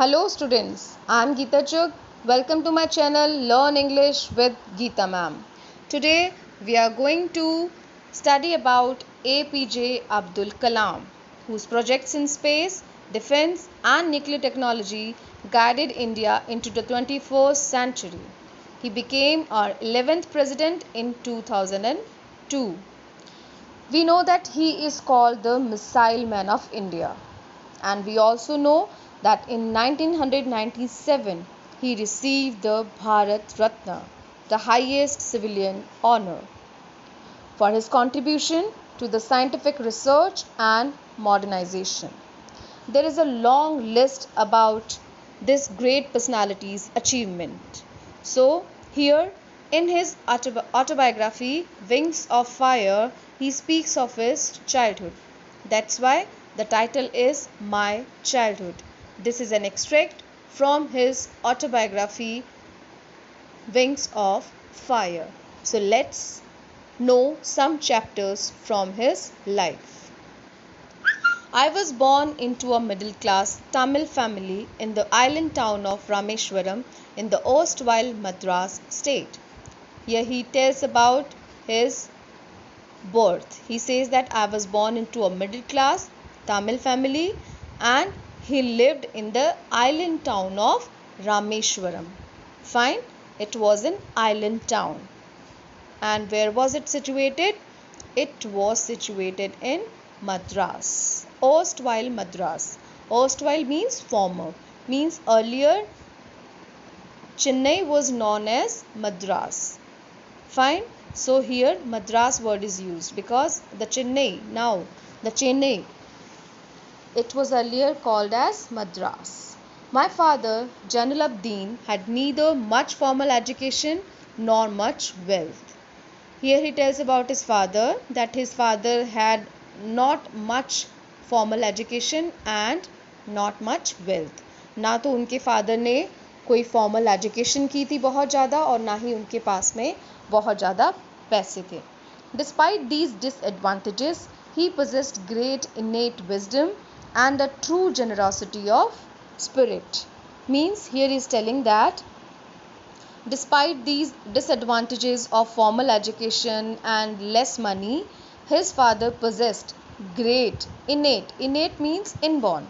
Hello students, I am Geeta Chugh. Welcome to my channel Learn English with Geeta ma'am. Today we are going to study about APJ Abdul Kalam, whose projects in space, defense and nuclear technology guided India into the 21st century. He became our 11th president in 2002. We know that he is called the Missile Man of India. And we also know that in 1997 he received the Bharat Ratna, the highest civilian honor, for his contribution to the scientific research and modernization. There is a long list about this great personality's achievement. So, here in his autobiography, Wings of Fire, he speaks of his childhood. That's why the title is My Childhood. This is an extract from his autobiography, Wings of Fire. So, let's know some chapters from his life. I was born into a middle class Tamil family in the island town of Rameshwaram in the erstwhile Madras state. Here he tells about his birth. He says that I was born into a middle class Tamil family and he lived in the island town of Rameshwaram. Fine, it was an island town. And where was it situated? It was situated in Madras, erstwhile Madras. Erstwhile means former, means earlier Chennai was known as Madras. Fine. So here Madras word is used because the Chennai, it was earlier called as Madras. My father, Jainul-Abdin, had neither much formal education nor much wealth. Here he tells about his father, that his father had not much formal education and not much wealth. ना तो उनके father ने कोई formal education की थी बहुत ज़्यादा और ना ही उनके पास में बहुत ज़्यादा पैसे थे. Despite these disadvantages, he possessed great innate wisdom and a true generosity of spirit. Means here he is telling that despite these disadvantages of formal education and less money, his father possessed great innate means inborn,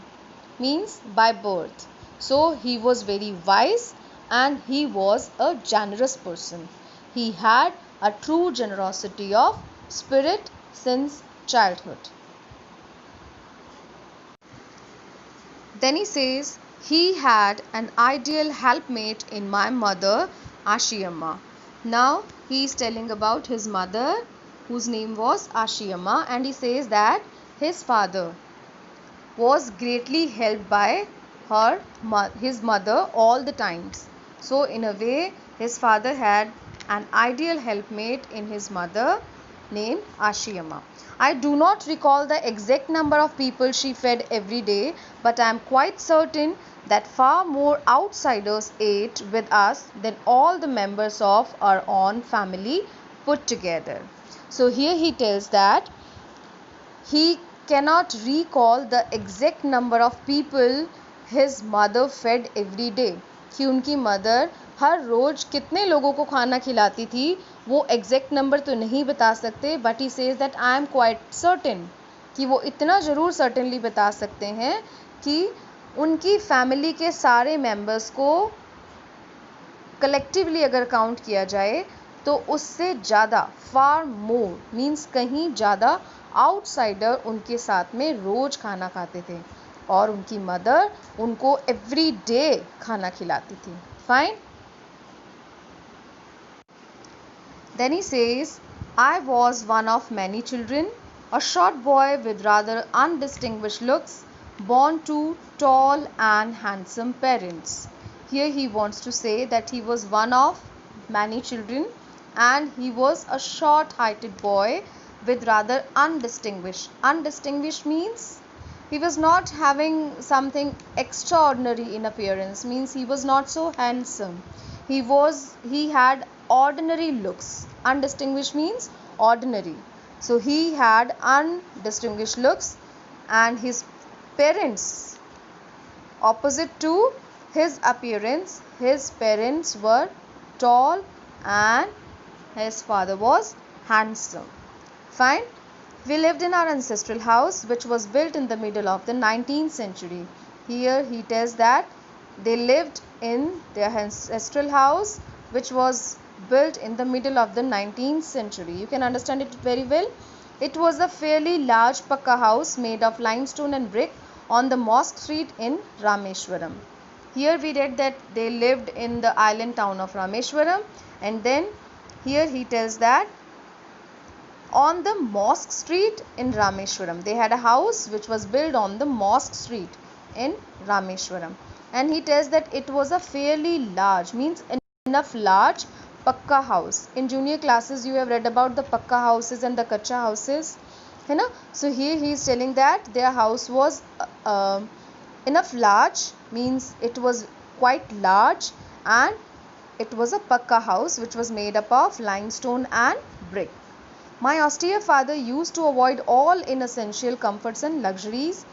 means by birth. So he was very wise and he was a generous person. He had a true generosity of spirit since childhood. Then he says, he had an ideal helpmate in my mother, Ashiyamma. Now he is telling about his mother, whose name was Ashiyamma, and he says that his father was greatly helped by his mother all the times. So in a way, his father had an ideal helpmate in his mother named Ashiyamma. I do not recall the exact number of people she fed every day, but I am quite certain that far more outsiders ate with us than all the members of our own family put together. So here he tells that he cannot recall the exact number of people his mother fed every day. कि उनकी mother हर रोज कितने लोगों को खाना खिलाती थी वो exact number तो नहीं बता सकते, but he says that I am quite certain कि वो इतना ज़रूर सर्टेनली बता सकते हैं कि उनकी फैमिली के सारे मेंबर्स को कलेक्टिवली अगर काउंट किया जाए तो उससे ज़्यादा फार मोर मीन्स कहीं ज़्यादा आउटसाइडर उनके साथ में रोज़ खाना खाते थे और उनकी मदर उनको एवरी डे खाना खिलाती थी. Fine. Then he says, I was one of many children, a short boy with rather undistinguished looks, born to tall and handsome parents. Here he wants to say that he was one of many children and he was a short-heighted boy with rather undistinguished. Undistinguished means he was not having something extraordinary in appearance, means he was not so handsome. He had ordinary looks. Undistinguished means ordinary. So he had undistinguished looks, and his parents, opposite to his appearance, his parents were tall and his father was handsome. Fine. We lived in our ancestral house, which was built in the middle of the 19th century. Here he tells that they lived in their ancestral house, which was built in the middle of the 19th century. You can understand it very well. It was a fairly large pakka house made of limestone and brick on the Mosque Street in Rameshwaram. Here we read that they lived in the island town of Rameshwaram, and then here he tells that on the Mosque Street in Rameshwaram. They had a house which was built on the Mosque Street in Rameshwaram. And he tells that it was a fairly large, means enough large pakka house. In junior classes you have read about the pakka houses and the kacha houses. So here he is telling that their house was enough large, means it was quite large, and it was a pakka house which was made up of limestone and brick. My austere father used to avoid all inessential comforts and luxuries.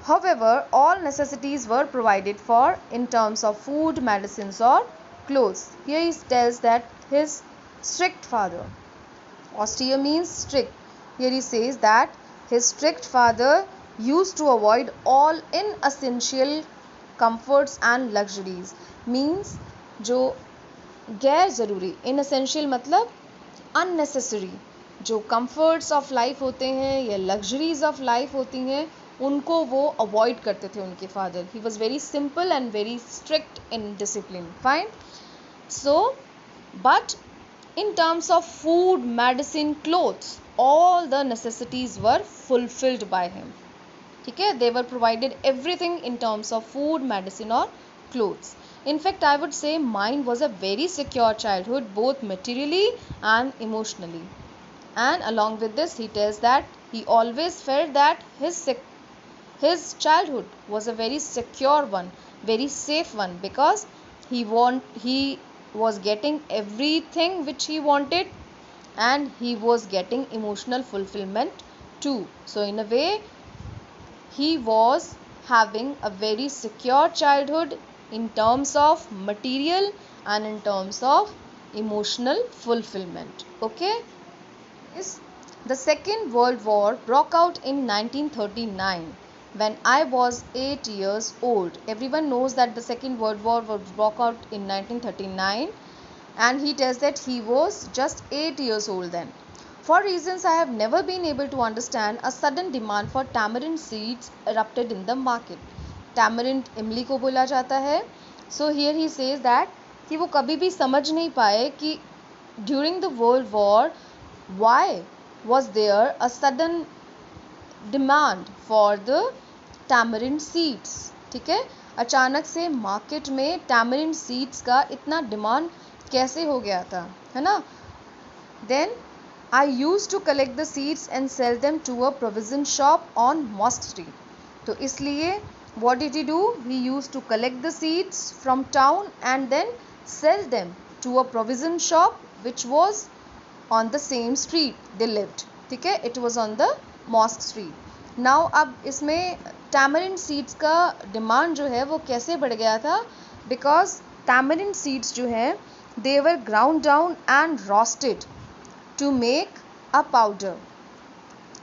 However, all necessities were provided for in terms of food, medicines or clothes. Here he tells that his strict father, austere means strict. Here he says that his strict father used to avoid all inessential comforts and luxuries. Means जो गैर ज़रूरी, इनएसेंशियल मतलब unnecessary, जो comforts of life होते हैं या luxuries of life होती हैं, उनको वो अवॉइड करते थे उनके father. He was very simple and very strict in discipline. Fine. So but in terms of food, medicine, clothes, all the necessities were fulfilled by him. ठीक है, they were provided everything in terms of food, medicine or clothes. In fact, I would say mine was a very secure childhood, both materially and emotionally. And along with this, he tells that he always felt that his childhood was a very secure one, very safe one, because he was getting everything which he wanted, and he was getting emotional fulfillment too. So in a way, he was having a very secure childhood in terms of material and in terms of emotional fulfillment. Okay. Yes. The Second World War broke out in 1939 when I was 8 years old. Everyone knows that the Second World War broke out in 1939, and he tells that he was just 8 years old then. For reasons I have never been able to understand, a sudden demand for tamarind seeds erupted in the market. Tamarind इमली को बोला जाता है. So here he says that कि वो कभी भी समझ नहीं पाए कि during the World War why was there a sudden demand for the tamarind seeds. ठीक है, अचानक से मार्केट में tamarind seeds का इतना डिमांड कैसे हो गया था, है ना. Then I used to collect the seeds and sell them to a provision shop on Mosque Street. तो इसलिए what did he do? He used to collect the seeds from town and then sell them to a provision shop which was on the same street they lived. ठीक है, it was on the Mosque Street. Now अब इसमें tamarind seeds का demand जो है वो कैसे बढ़ गया था? Because tamarind seeds जो है they were ground down and roasted to make a powder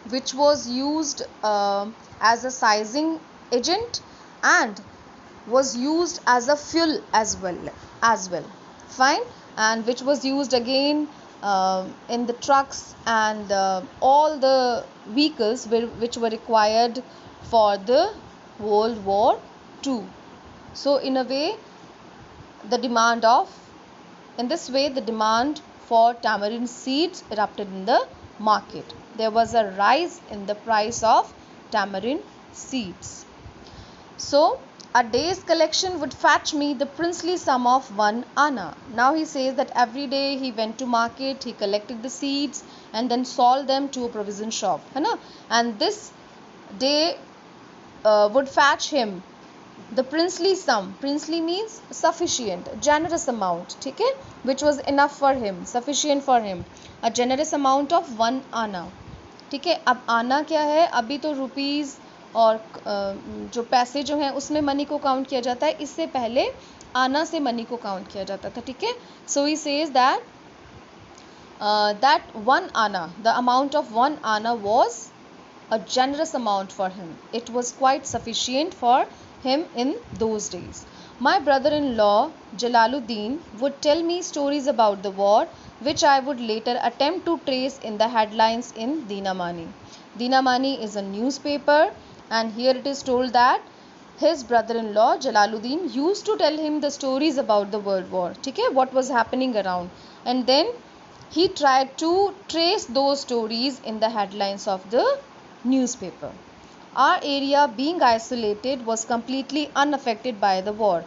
which was used as a sizing agent and was used as a fuel as well. Fine. And which was used again in the trucks and all the vehicles which were required for the World War II. So in this way the demand for tamarind seeds erupted in the market. There was a rise in the price of tamarind seeds. So a day's collection would fetch me the princely sum of 1 anna. Now he says that every day he went to market, he collected the seeds and then sold them to a provision shop, है ना. And this day would fetch him the princely sum, princely means sufficient, generous amount, ठीक है, which was enough for him, sufficient for him, a generous amount of 1 आना, ठीक है। अब आना क्या है, अभी तो रुपीज़ और जो पैसे जो हैं उसमें मनी को काउंट किया जाता है, इससे पहले आना से मनी को काउंट किया जाता था, ठीक है। So he says that that 1 आना, the amount of 1 आना was a generous amount for him. It was quite sufficient for him in those days. My brother-in-law Jalaluddin would tell me stories about the war, which I would later attempt to trace in the headlines in Dinamani. Dinamani is a newspaper, and here it is told that his brother-in-law Jalaluddin used to tell him the stories about the world war, ठीक है, what was happening around, and then he tried to trace those stories in the headlines of the newspaper. Our area being isolated was completely unaffected by the war.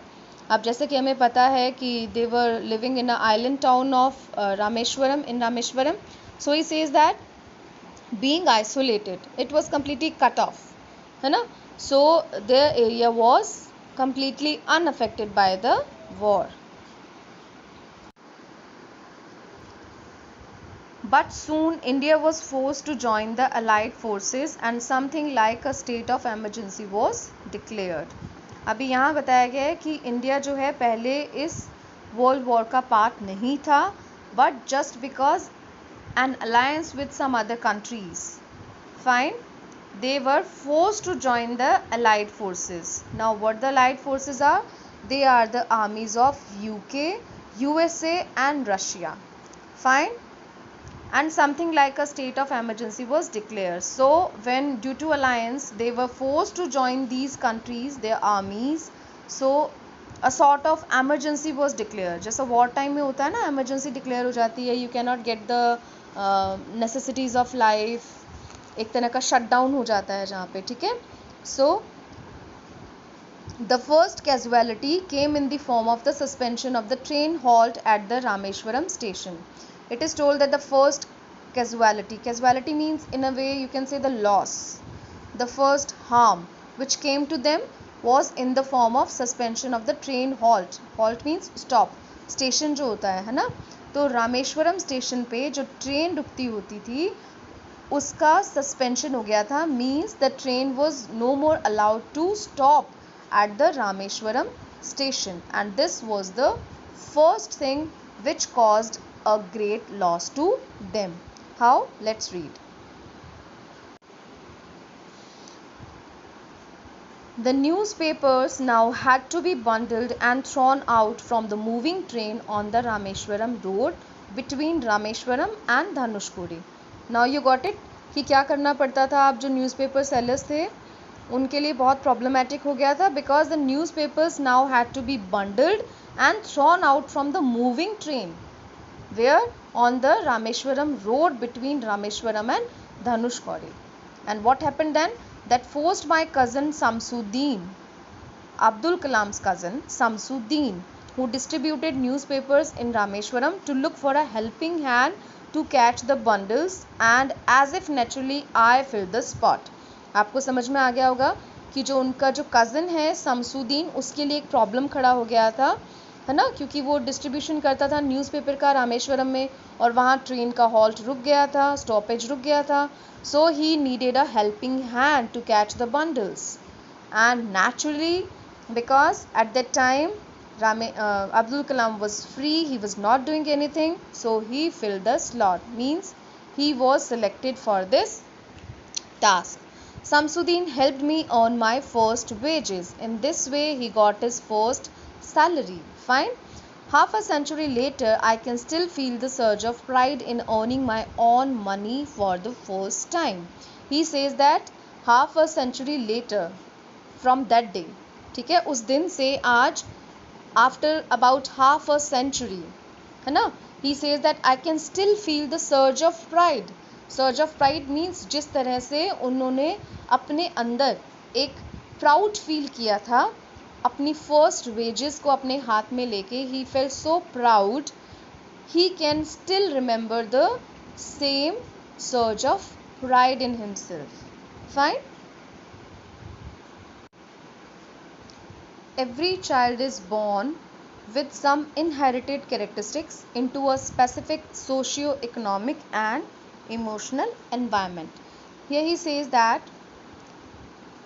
अब जैसे कि हमें पता है कि they were living in an island town of Rameshwaram, in Rameshwaram. So he says that being isolated, it was completely cut off, है ना. So their area was completely unaffected by the war. But soon India was forced to join the Allied forces and something like a state of emergency was declared. अभी यहाँ बताया गया है कि India जो है पहले इस वर्ल्ड वॉर का पार्ट नहीं था, but just because an alliance with some other countries, fine, they were forced to join the Allied forces. Now what the Allied forces are? They are the armies of UK, USA and Russia, fine, and something like a state of emergency was declared. So when due to alliance they were forced to join these countries, their armies, so a sort of emergency was declared. जैसा war time में होता है ना, emergency declare हो जाती है, you cannot get the necessities of life, एक तरह का शट डाउन हो जाता है जहाँ पे, ठीक है. So the first casualty came in the form of the suspension of the train halt at the Rameshwaram station. It is told that the first casualty means in a way you can say the loss, the first harm which came to them was in the form of suspension of the train halt. Halt means stop, station जो होता है ना, तो Rameswaram station पे जो train रुकती होती थी उसका सस्पेंशन हो गया था, means the train was no more allowed to stop at the Rameshwaram station, and this was the first thing which caused a great loss to them. How? Let's read. The newspapers now had to be bundled and thrown out from the moving train on the Rameshwaram road between Rameshwaram and Dhanushkodi. Now you got it कि क्या करना पड़ता था. आप जो newspaper sellers थे उनके लिए बहुत प्रॉब्लमेटिक हो गया था, because the newspapers now had to be bundled and thrown out from the moving train where on the Rameshwaram road between Rameshwaram and Dhanushkodi. And what happened then, that forced my cousin Samsuddin, Abdul Kalam's cousin Samsuddin, who distributed newspapers in Rameshwaram, to look for a helping hand to catch the bundles, and as if naturally I filled the spot. आपको समझ में आ गया होगा कि जो उनका जो cousin है शमसुद्दीन, उसके लिए एक प्रॉब्लम खड़ा हो गया था, है ना, क्योंकि वो डिस्ट्रीब्यूशन करता था न्यूज़पेपर का रामेश्वरम में और वहाँ ट्रेन का हॉल्ट रुक गया था, स्टॉपेज रुक गया था. So he needed a helping hand to catch the bundles, and naturally because at that time Abdul Kalam was free, he was not doing anything, so he filled the slot, means he was selected for this task. Samsuddin helped me earn my first wages. In this way, he got his first salary. Fine. Half a century later, I can still feel the surge of pride in earning my own money for the first time. He says that half a century later, from that day, ठीक है, उस दिन से आज, after about half a century, है ना, he says that I can still feel the surge of pride. Surge of pride means जिस तरह से उन्होंने अपने अंदर एक प्राउड फील किया था अपनी फर्स्ट वेजेस को अपने हाथ में लेके. He felt so proud, he can still remember the same surge of pride in himself. Fine. every child is born with some inherited characteristics into a specific socio-economic and emotional environment. Here he says that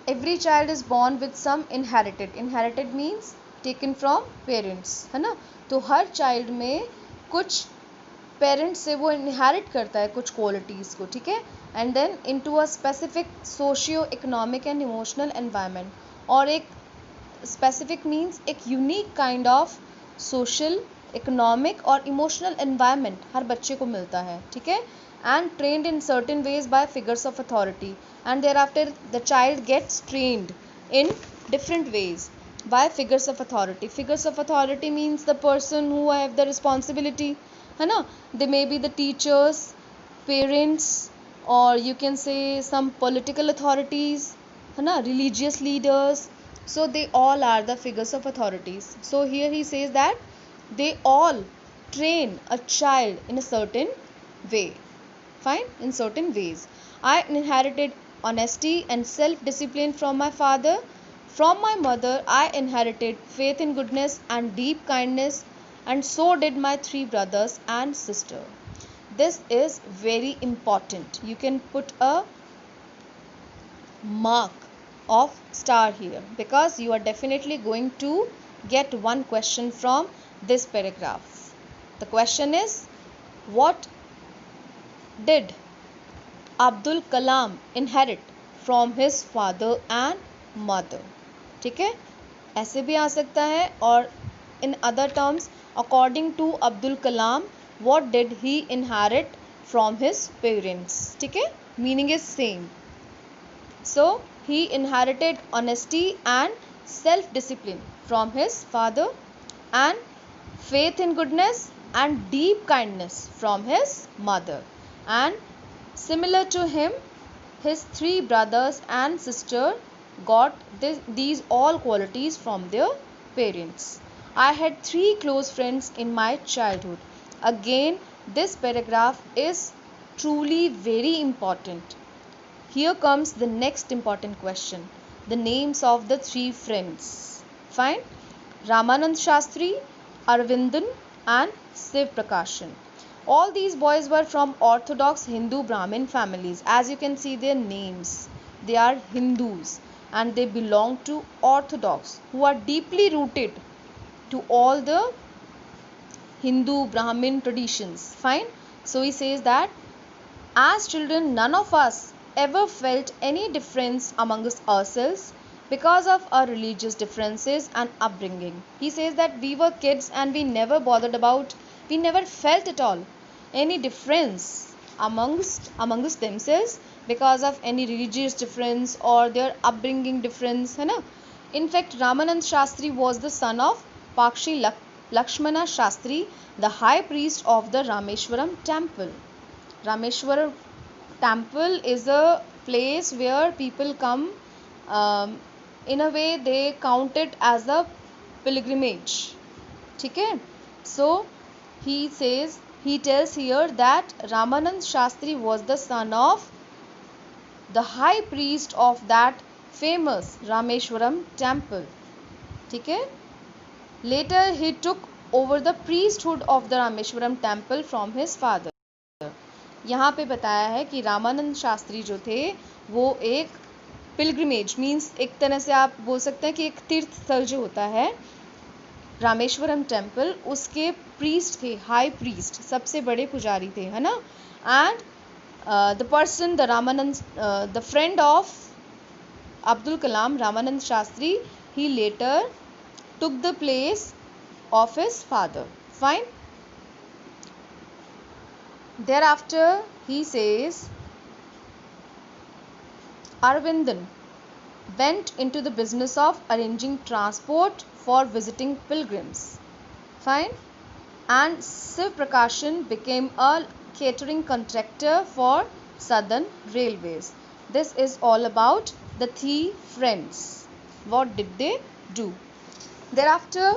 every child is born with some inherited means taken from parents, है ना. तो her child में कुछ parents से वो inherit करता है कुछ क्वालिटीज़ को, ठीक है. And then into a specific socio economic and emotional environment, और एक स्पेसिफिक मीन्स एक unique kind of social economic और इमोशनल एनवायरनमेंट हर बच्चे को मिलता है, ठीक है. And trained in certain ways by figures of authority, and thereafter the child gets trained in different ways by figures of authority. Figures of authority means the person who have the responsibility, है ना. They may be the teachers, parents, or you can say some political authorities, है ना, religious leaders. So they all are the figures of authorities. So here he says that they all train a child in a certain way, fine, in certain ways. I inherited honesty and self-discipline from my father. From my mother, I inherited faith in goodness and deep kindness, and so did my 3 brothers and sister. This is very important. You can put a mark of star here because you are definitely going to get one question from this paragraph. The question is, what did Abdul Kalam inherit from his father and mother, ठीक है. ऐसे भी आ सकता है, और in other terms, according to Abdul Kalam what did he inherit from his parents, ठीक है. Meaning is same. So he inherited honesty and self discipline from his father, and faith in goodness and deep kindness from his mother, and similar to him his 3 brothers and sister got these all qualities from their parents. I had 3 close friends in my childhood. Again, this paragraph is truly very important. Here comes the next important question, the names of the 3 friends. Fine. Ramanand Shastri, Arvindan and Shiv Prakashan. All these boys were from orthodox Hindu Brahmin families. As you can see their names, they are Hindus and they belong to orthodox, who are deeply rooted to all the Hindu Brahmin traditions. Fine. So he says that as children none of us ever felt any difference amongst ourselves because of our religious differences and upbringing. He says that we were kids and we never felt at all any difference amongst themselves because of any religious difference or their upbringing difference, है ना. In fact, Ramanand Shastri was the son of Pakshi Lakshmana Shastri, the high priest of the Rameshwaram temple. Rameshwaram temple is a place where people come, in a way they count it as a pilgrimage, ठीक है. So he tells here that Ramanand Shastri was the son of the high priest of that famous Rameshwaram temple, ठीक है. Later he took over the priesthood of the Rameshwaram temple from his father. यहाँ पे बताया है कि रामानंद शास्त्री जो थे वो एक पिलग्रिमेज मीन्स एक तरह से आप बोल सकते हैं कि एक तीर्थ स्थल जो होता है रामेश्वरम टेम्पल, उसके प्रीस्ट थे, हाई प्रीस्ट, सबसे बड़े पुजारी थे, है ना. And the person the Ramanand the friend of Abdul Kalam, Ramanand Shastri, he later took the place of his father. Fine. Thereafter he says Arvindan went into the business of arranging transport for visiting pilgrims. Fine. And Shiv Prakashan became a catering contractor for Southern Railways. This is all about the 3 friends. What did they do? Thereafter,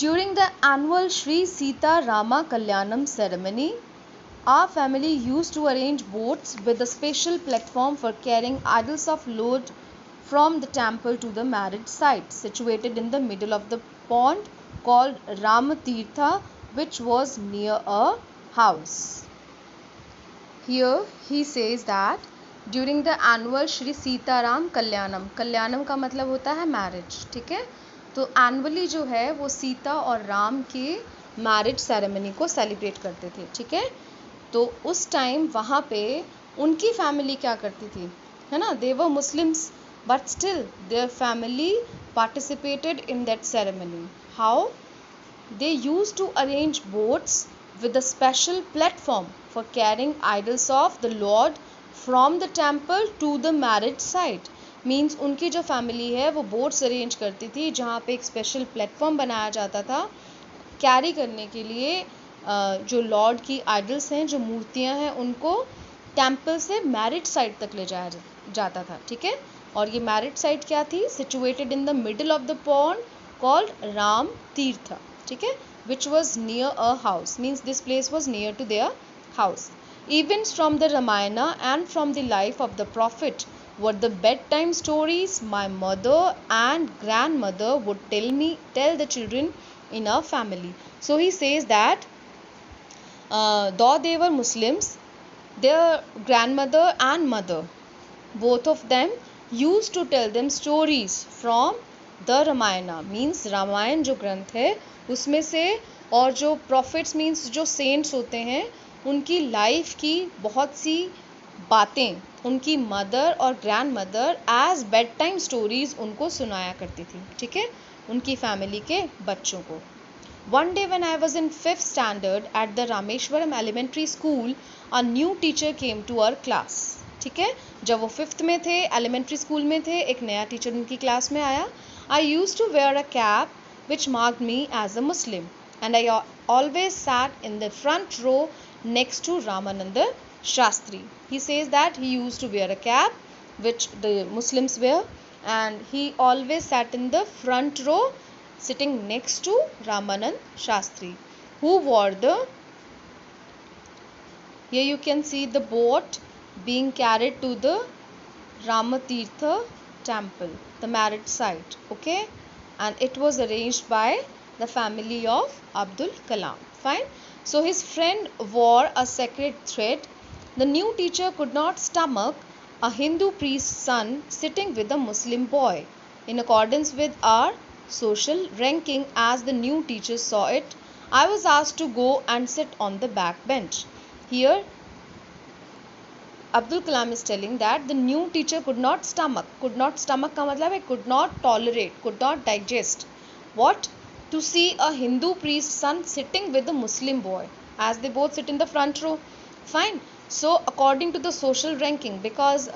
during the annual Sri Sita Rama Kalyanam ceremony, our family used to arrange boats with a special platform for carrying idols of Lord from the temple to the marriage site, situated in the middle of the pond called Ramatirtha, which was near a house. Here he says that during the annual Shri Sitaram Kalyanam, कल्याणम का मतलब होता है marriage, ठीक है, तो annually जो है वो सीता और राम के मैरिज सेरेमनी को सेलिब्रेट करते थे, ठीक है। तो उस टाइम वहाँ पे उनकी फैमिली क्या करती थी, है ना, they were Muslims but still their family participated in that ceremony. How? They used to arrange boats with a special platform for carrying idols of the Lord from the temple to the marriage site. Means उनकी जो family है वो boats arrange करती थी जहाँ पे एक special platform बनाया जाता था कैरी करने के लिए जो लॉर्ड की आइडल्स हैं, जो मूर्तियाँ हैं, उनको टेम्पल से मैरिज साइट तक ले जाया जाता था, ठीक है। और ये मैरिज साइट क्या थी? Situated in the middle of the pond called Ram तीर्थ, ठीक है, which was near a house, means this place was near to their house. Events from the Ramayana and from the life of the prophet were the bedtime stories my mother and grandmother would tell the children in our family. So he says that though they were Muslims, their grandmother and mother, both of them used to tell them stories from the Ramayana, मीन्स रामायण जो ग्रंथ है उसमें से, और जो profits means जो cents होते हैं उनकी लाइफ की बहुत सी बातें उनकी मदर और grandmother as bedtime stories उनको सुनाया करती थी, ठीक है, उनकी फैमिली के बच्चों को. One day when I was in 5th standard at the Rameshwaram Elementary School, a new teacher came to our class. ठीक है, जब वो 5th में थे, एलिमेंट्री स्कूल में थे, एक नया टीचर उनकी क्लास में आया. I used to wear a cap which marked me as a Muslim, and I always sat in the front row next to Ramananda Shastri. He says that he used to wear a cap which the Muslims wear, and he always sat in the front row sitting next to Ramanand Shastri, who wore the, here you can see the boat being carried to the Ramatirtha temple, the marriage site, okay, and it was arranged by the family of Abdul Kalam. Fine. So his friend wore a sacred thread. The new teacher could not stomach a Hindu priest's son sitting with a Muslim boy. In accordance with our social ranking, as the new teacher saw it, I was asked to go and sit on the back bench. Here Abdul Kalam is telling that the new teacher could not stomach का मतलब है could not tolerate, could not digest what? To see a Hindu priest's son sitting with a Muslim boy, as they both sit in the front row. Fine. So according to the social ranking, because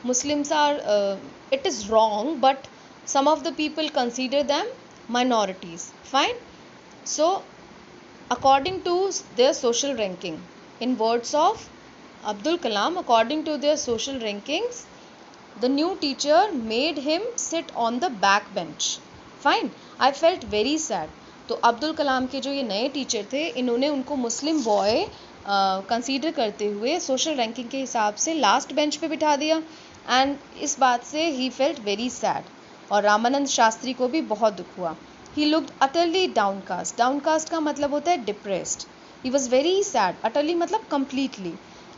Muslims are, it is wrong, but some of the people consider them minorities. Fine. So according to their social ranking, in words of Abdul Kalam, according to their social rankings, the new teacher made him sit on the back bench. Fine. I felt very sad. तो अब्दुल कलाम के जो ये नए teacher थे, इन्होंने उनको मुस्लिम boy consider करते हुए सोशल रैंकिंग के हिसाब से लास्ट बेंच पे बिठा दिया, एंड इस बात से ही फेल्ट वेरी सैड, और रामानंद शास्त्री को भी बहुत दुख हुआ. He looked utterly downcast. Downcast का मतलब होता है depressed. He was very sad. Utterly मतलब completely.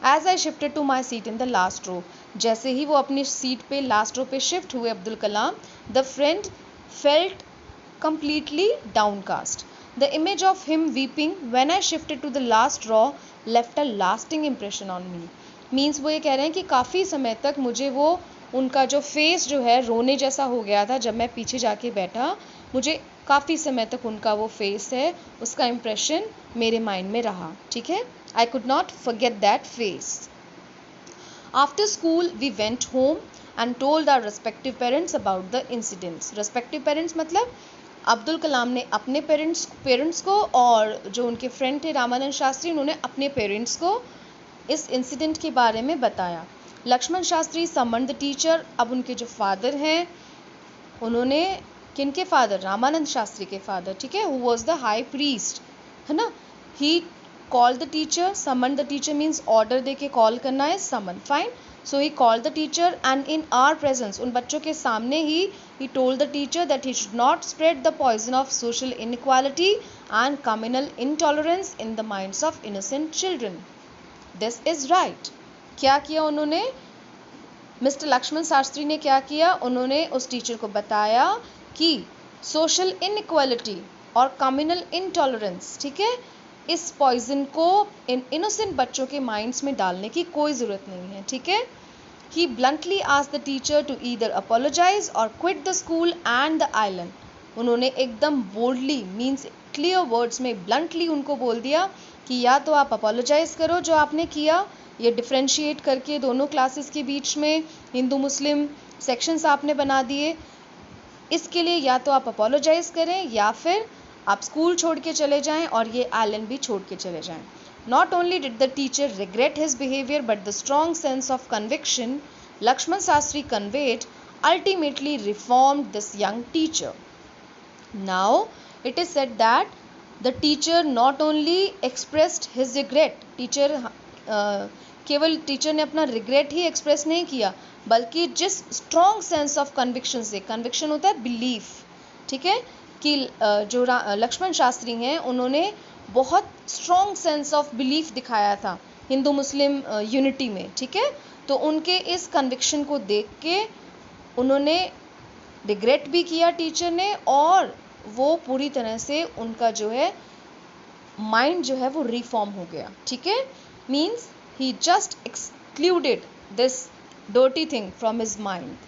As I shifted to my seat in the last row, जैसे ही वो अपनी सीट पे लास्ट रो पे शिफ्ट हुए Abdul Kalam, the friend felt completely downcast. The image of him weeping when I shifted to the last row left a lasting impression on me. Means वो ये कह रहे हैं कि काफ़ी समय तक मुझे वो उनका जो फेस जो है रोने जैसा हो गया था. जब मैं पीछे जाके बैठा, मुझे काफ़ी समय तक उनका वो फेस है, उसका इम्प्रेशन मेरे माइंड में रहा. ठीक है, I could not forget that face. After school we went home and told our respective parents about the incidents. Respective parents मतलब अब्दुल कलाम ने अपने पेरेंट्स को, और जो उनके फ्रेंड थे रामानंद शास्त्री, उन्होंने अपने पेरेंट्स को इस इंसिडेंट के बारे में बताया. लक्ष्मण शास्त्री समन द टीचर. अब उनके जो फादर हैं, उन्होंने किनके फादर? रामानंद शास्त्री के फादर. ठीक है, who was the high priest, है ना. He call the teacher. Summon the teacher means order दे के कॉल करना है, summon. Fine. So he called the teacher and in our presence, उन बच्चों के सामने he told the teacher that he should not spread the poison of social inequality and communal intolerance in the minds of innocent children. This is right. क्या किया उन्होंने? Mister Lakshman Shastri ने क्या किया? उन्होंने उस टीचर को बताया कि सोशल इनइक्वालिटी और कम्युनल इंटॉलरेंस, ठीक है, इस पॉइजन को इन इनोसेंट बच्चों के माइंड्स में डालने की कोई ज़रूरत नहीं है, ठीक है. He bluntly asked the teacher to either apologise और quit the school and the island. उन्होंने एकदम बोल्डली, मीन्स क्लियर वर्ड्स में ब्लंटली उनको बोल दिया कि या तो आप अपोलोजाइज करो जो आपने किया, ये डिफ्रेंशिएट करके दोनों क्लासेस के बीच में हिंदू मुस्लिम सेक्शंस आपने बना दिए, इसके लिए या तो आप अपोलोजाइज करें या फिर आप स्कूल छोड़ के चले जाएं और ये आइलैंड भी छोड़ के चले जाएं. Not only did the teacher regret his behavior, but the strong sense of conviction Lakshman Sastri conveyed ultimately reformed this young teacher. Now, it is said that the teacher not only expressed his regret, केवल teacher ने अपना regret ही express नहीं किया, बल्कि जिस strong sense of conviction से, conviction होता है बिलीफ, ठीक है, कि जो लक्ष्मण शास्त्री हैं उन्होंने बहुत स्ट्रॉन्ग सेंस ऑफ बिलीफ दिखाया था हिंदू मुस्लिम यूनिटी में, ठीक है. तो उनके इस कन्विक्शन को देख के उन्होंने रिग्रेट भी किया टीचर ने, और वो पूरी तरह से उनका जो है माइंड जो है वो रिफॉर्म हो गया, ठीक है. Means he just excluded this dirty thing from his mind,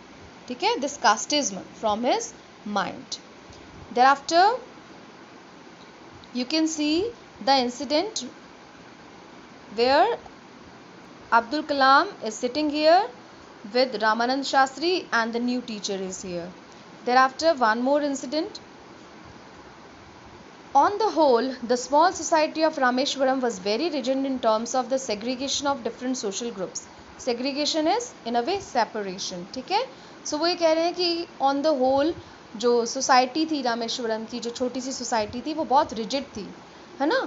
ठीक है, this casteism from his mind. Thereafter you can see the incident where Abdul Kalam is sitting here with Ramanand Shastri and the new teacher is here. Thereafter one more incident. On the whole, the small society of Rameshwaram was very rigid in terms of the segregation of different social groups. Segregation is in a way separation, ठीक है. So वो ये कह रहे हैं कि on the whole जो society थी रामेश्वरम की, जो छोटी सी सोसाइटी थी, वो बहुत रिजिड थी, है ना.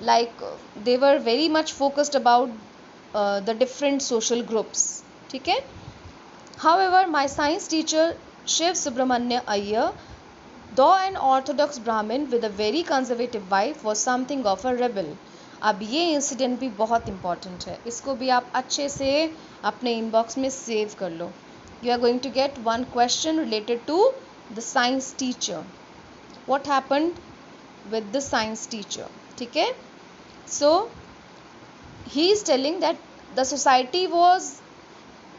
Like they were very much focused about the different social groups, ठीक है. However my science teacher Shiva Subramania Iyer, though an orthodox Brahmin with a very conservative wife, was something of a rebel. अब ये इंसिडेंट भी बहुत important है, इसको भी आप अच्छे से अपने इनबॉक्स में सेव कर लो. You are going to get one question related to the science teacher. What happened with the science teacher, ठीक है. So he is telling that the society was,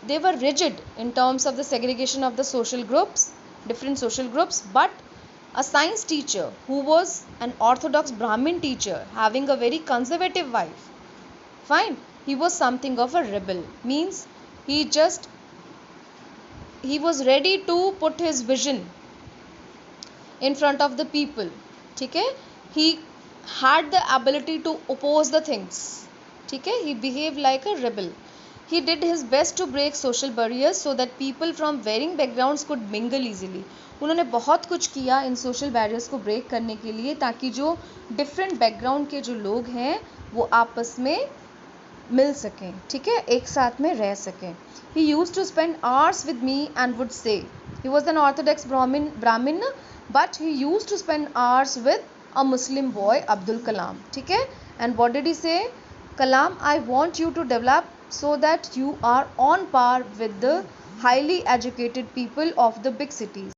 they were rigid in terms of the segregation of the social groups, different social groups, but a science teacher who was an orthodox Brahmin teacher having a very conservative wife, fine, he was something of a rebel. Means he was ready to put his vision in front of the people, ठीक है. He had the ability to oppose the things, ठीक है. He behaved like a rebel. He did his best to break social barriers so that people from varying backgrounds could mingle easily. उन्होंने बहुत कुछ किया इन social barriers को break करने के लिए, ताकि जो डिफरेंट बैकग्राउंड के जो लोग हैं वो आपस में मिल सकें, ठीक है, एक साथ में रह सकें. He used to spend hours with me and would say, he was an orthodox Brahmin, but he used to spend hours with a Muslim boy, Abdul Kalam, ठीक है. And what did he say? Kalam, I want you to develop so that you are on par with the highly educated people of the big cities.